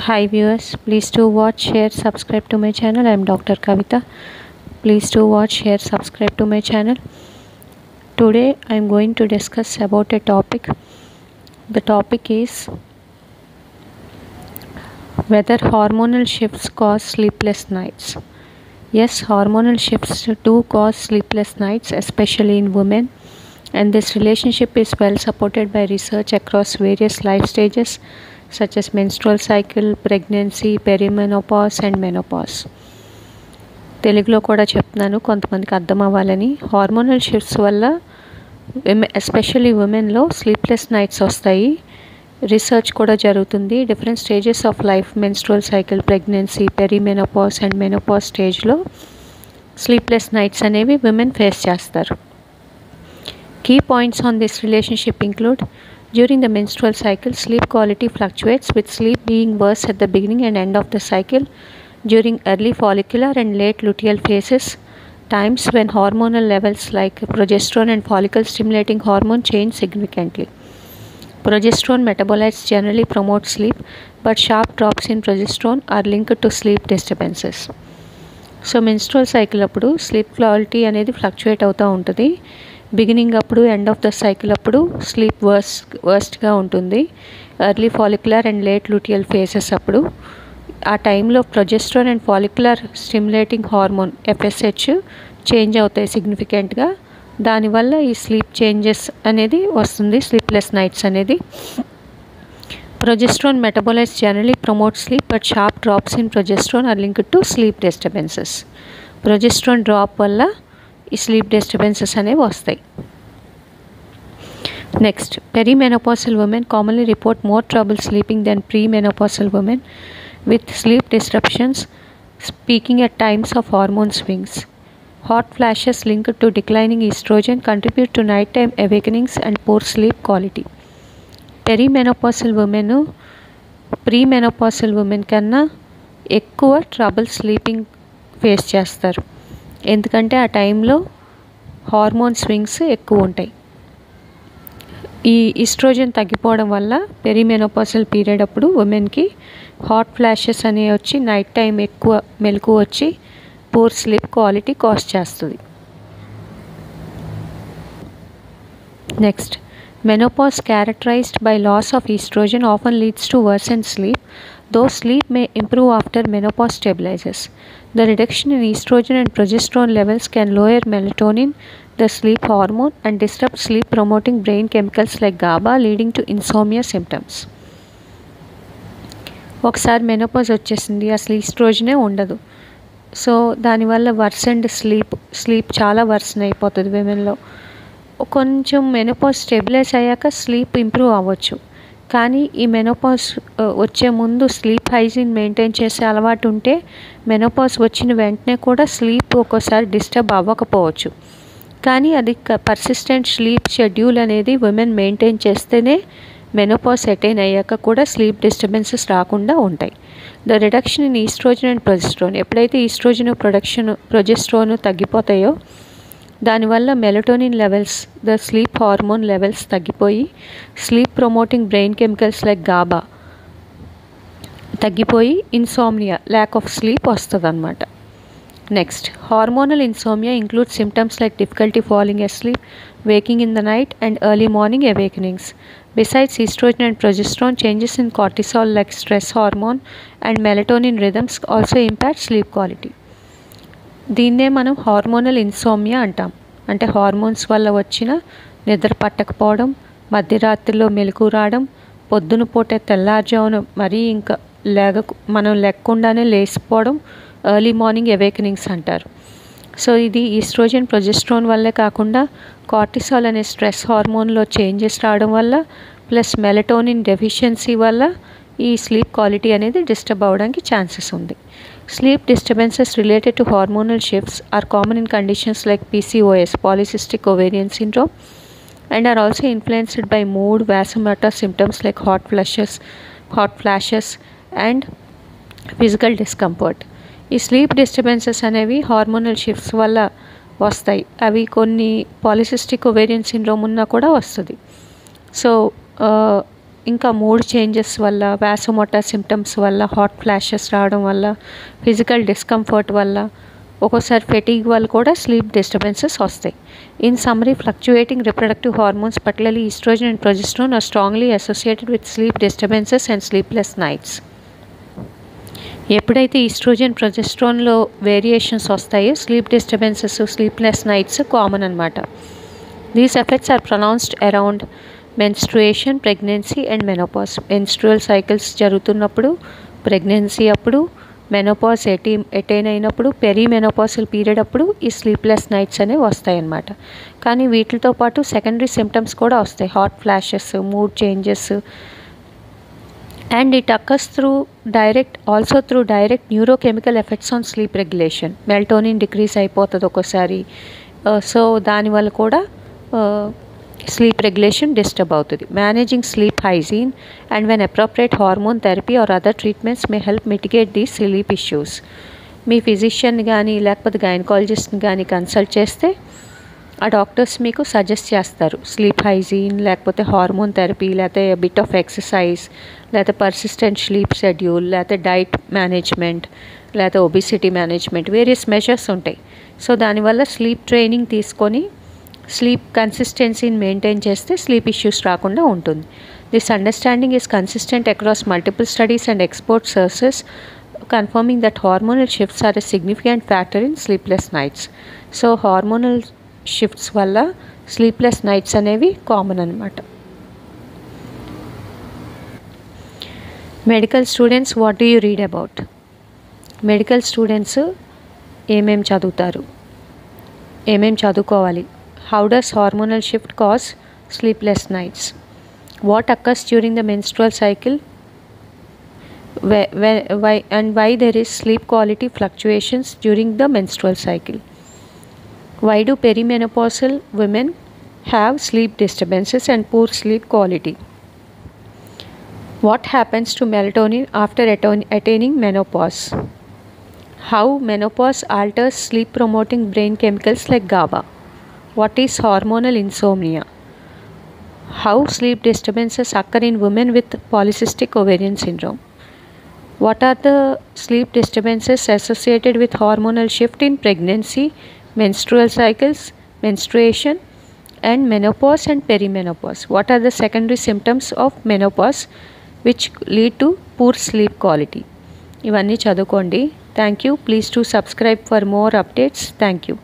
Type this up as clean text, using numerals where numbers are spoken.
Hi viewers, please do watch, share, subscribe to my channel. I am Dr. Kavita. Please do watch, share, subscribe to my channel. Today I am going to discuss about a topic. The topic is whether hormonal shifts cause sleepless nights. Yes, hormonal shifts do cause sleepless nights, especially in women, and this relationship is well supported by research across various life stages such as menstrual cycle, pregnancy, perimenopause and menopause. తెలుగులో కూడా చెప్తున్నాను కొంతమందికి అర్థం అవ్వాలని. Hormonal shifts వల్ల especially ఉమెన్లో sleepless nights వస్తాయి. Research కూడా జరుగుతుంది. Different stages of life, menstrual cycle, pregnancy, perimenopause and menopause స్టేజ్లో స్లీప్లెస్ నైట్స్ అనేవి విమెన్ ఫేస్ చేస్తారు. Key points on this relationship include: during the menstrual cycle, sleep quality fluctuates, with sleep being worse at the beginning and end of the cycle. During early follicular and late luteal phases, times when hormonal levels like progesterone and follicle stimulating hormone change significantly. Progesterone metabolites generally promote sleep, but sharp drops in progesterone are linked to sleep disturbances. So menstrual cycle అప్పుడు sleep quality అనేది fluctuate అవుతూ ఉంటుంది. Beginning అప్పుడు, end of the cycle అప్పుడు sleep వర్స్ట్గా ఉంటుంది. Early follicular and late luteal faces అప్పుడు ఆ టైంలో progesterone and follicular stimulating hormone FSH change అవుతాయి సిగ్నిఫికెంట్గా. దానివల్ల ఈ స్లీప్ చేంజెస్ అనేది వస్తుంది, స్లీప్లెస్ నైట్స్ అనేది. Progesterone metabolites generally promote sleep, but sharp drops in progesterone are linked to sleep disturbances. Progesterone drop వల్ల ఈ స్లీప్ డిస్టర్బెన్సెస్ అనేవి వస్తాయి. Next, perimenopausal women commonly report more trouble sleeping than premenopausal women with sleep disruptions speaking at times of hormone swings. Hot flashes linked to declining estrogen contribute to nighttime awakenings and poor sleep quality. Perimenopausal women premenopausal women కన్నా ఎక్కువ trouble sleeping face చేస్తారు, ఎందుకంటే ఆ టైంలో hormone swings ఎక్కువ ఉంటాయి. ఈ oestrogen తగ్గిపోవడం వల్ల పెరిమెనోపాసల్ పీరియడ్ అప్పుడు ఉమెన్కి హాట్ ఫ్లాషెస్ అనేవి వచ్చి నైట్ టైం ఎక్కువ మెలకు వచ్చి పూర్ స్లీప్ క్వాలిటీ కాజ్ చేస్తుంది. Next, menopause characterized by loss of estrogen often leads to worsened sleep, though sleep may improve after menopause stabilizes. The reduction in estrogen and progesterone levels can lower melatonin, the sleep hormone, and disrupt sleep promoting brain chemicals like GABA, leading to insomnia symptoms. ఒకసారి menopause వచ్చేసింది, అసలు ఈస్ట్రోజనే ఉండదు. So దానివల్ల వర్సెండ్ sleep చాలా worsen అయిపోతుంది విమెన్లో. కొంచెం menopause stabilise అయ్యాక sleep improve అవ్వచ్చు, కానీ ఈ మెనోపాజ్ వచ్చే ముందు స్లీప్ హైజీన్ మెయింటైన్ చేసే అలవాటు ఉంటే మెనోపాజ్ వచ్చిన వెంటనే కూడా స్లీప్ ఒక్కోసారి డిస్టర్బ్ అవ్వకపోవచ్చు. కానీ అది పర్సిస్టెంట్ స్లీప్ షెడ్యూల్ అనేది ఉమెన్ మెయింటైన్ చేస్తేనే మెనోపాజ్ అటైన్ అయ్యాక కూడా స్లీప్ డిస్టర్బెన్సెస్ రాకుండా ఉంటాయి. The reduction in estrogen and progesterone, ఎప్పుడైతే ఈస్ట్రోజన్ ప్రొజెస్ట్రోన్ తగ్గిపోతాయో దానివల్ల melatonin levels, the sleep hormone levels తగ్గిపోయి sleep promoting brain chemicals like GABA తగ్గిపోయి ఇన్సోమ్నియా, ల్యాక్ ఆఫ్ స్లీప్ వస్తుంది అన్నమాట. Next, hormonal insomnia include symptoms like difficulty falling asleep, waking in the night and early morning awakenings. Besides estrogen and progesterone, changes in cortisol like stress hormone and melatonin rhythms also impact sleep quality. దీన్నే మనం hormonal insomnia అంటాం. అంటే hormones వల్ల వచ్చిన నిద్ర పట్టకపోవడం, మధ్యరాత్రిలో మెలకు రావడం, పొద్దున పూట తెల్లారుజామున మరీ ఇంకా మనం లేకుండానే లేచిపోవడం, ఎర్లీ మార్నింగ్ అవేకనింగ్స్ అంటారు. సో ఇది ఈస్ట్రోజన్ ప్రొజెస్ట్రోన్ వల్లే కాకుండా కార్టిసాల్ అనే స్ట్రెస్ హార్మోన్లో చేంజెస్ రావడం వల్ల ప్లస్ మెలటోనిన్ డెఫిషియన్సీ వల్ల ఈ స్లీప్ క్వాలిటీ అనేది డిస్టర్బ్ అవ్వడానికి ఛాన్సెస్ ఉంది. Sleep disturbances related to hormonal shifts are common in conditions like PCOS, polycystic ovarian syndrome, and are also influenced by mood, vasomotor symptoms like hot flashes, and physical discomfort. ఈ sleep disturbances అనేవి hormonal shifts వల్ల వస్తాయి. అవి కొన్ని polycystic ovarian syndrome ఉన్నా కూడా వస్తుంది. So ఇంకా మూడ్ చేంజెస్ వల్ల, వాసోమోటార్ సిమ్టమ్స్ వల్ల, హాట్ ఫ్లాషెస్ రావడం వల్ల, ఫిజికల్ డిస్కంఫర్ట్ వల్ల, ఒక్కోసారి ఫెటీగ్ వల్ల కూడా స్లీప్ డిస్టర్బెన్సెస్ వస్తాయి. In summary, fluctuating reproductive hormones particularly estrogen and progesterone are strongly associated with sleep disturbances and sleepless nights. ఎప్పుడైతే ఈస్ట్రోజన్ ప్రొజెస్ట్రాన్లో వేరియేషన్స్ వస్తాయో sleep disturbances, sleepless nights common అనమాట. These effects are pronounced around menstruation, pregnancy and menopause. Menstrual cycles జరుగుతున్నప్పుడు, pregnancy అప్పుడు, menopause attain అయినప్పుడు, perimenopausal period అప్పుడు ఈ sleepless nights అనేవి వస్తాయి అన్నమాట. కానీ వీటితో పాటు సెకండరీ సిమ్టమ్స్ కూడా వస్తాయి, hot flashes, mood changes, and it occurs also through direct neurochemical effects on sleep regulation. Melatonin decrease అయిపోతుంది ఒక్కోసారి, సో దానివల్ల కూడా sleep regulation disturb అవుతుంది. Managing sleep hygiene and when appropriate hormone therapy are other treatments may help mitigate these sleep issues. Me physician కానీ లేకపోతే గైనకాలజిస్ట్ని కానీ consult చేస్తే ఆ డాక్టర్స్ మీకు సజెస్ట్ చేస్తారు స్లీప్ హైజీన్, లేకపోతే హార్మోన్ థెరపీ, లేకపోతే బిట్ ఆఫ్ ఎక్సర్సైజ్, లేకపోతే పర్సిస్టెంట్ స్లీప్ షెడ్యూల్, లేకపోతే డైట్ మేనేజ్మెంట్, లేకపోతే ఒబిసిటీ మేనేజ్మెంట్, వేరియస్ మెజర్స్ ఉంటాయి. సో దానివల్ల స్లీప్ ట్రైనింగ్ తీసుకొని స్లీప్ కన్సిస్టెన్సీని మెయింటైన్ చేస్తే స్లీప్ ఇష్యూస్ రాకుండా ఉంటుంది. This understanding is consistent across multiple studies and expert sources confirming that hormonal shifts are a significant factor in sleepless nights. So hormonal shifts వల్ల sleepless nights అనేవి common అనమాట. Medical students, what do you read about? Medical students ఏమేం చదువుతారు, ఏమేం చదువుకోవాలి? How does hormonal shift cause sleepless nights? What occurs during the menstrual cycle why there is sleep quality fluctuations during the menstrual cycle? Why do perimenopausal women have sleep disturbances and poor sleep quality? What happens to melatonin after attaining menopause? How menopause alters sleep promoting brain chemicals like GABA? What is hormonal insomnia? How sleep disturbances occur in women with polycystic ovarian syndrome? What are the sleep disturbances associated with hormonal shift in pregnancy, menstrual cycles, menstruation, and menopause and perimenopause? What are the secondary symptoms of menopause which lead to poor sleep quality? ఇవన్నీ చదువుకోండి. Thank you. Please to subscribe for more updates. Thank you.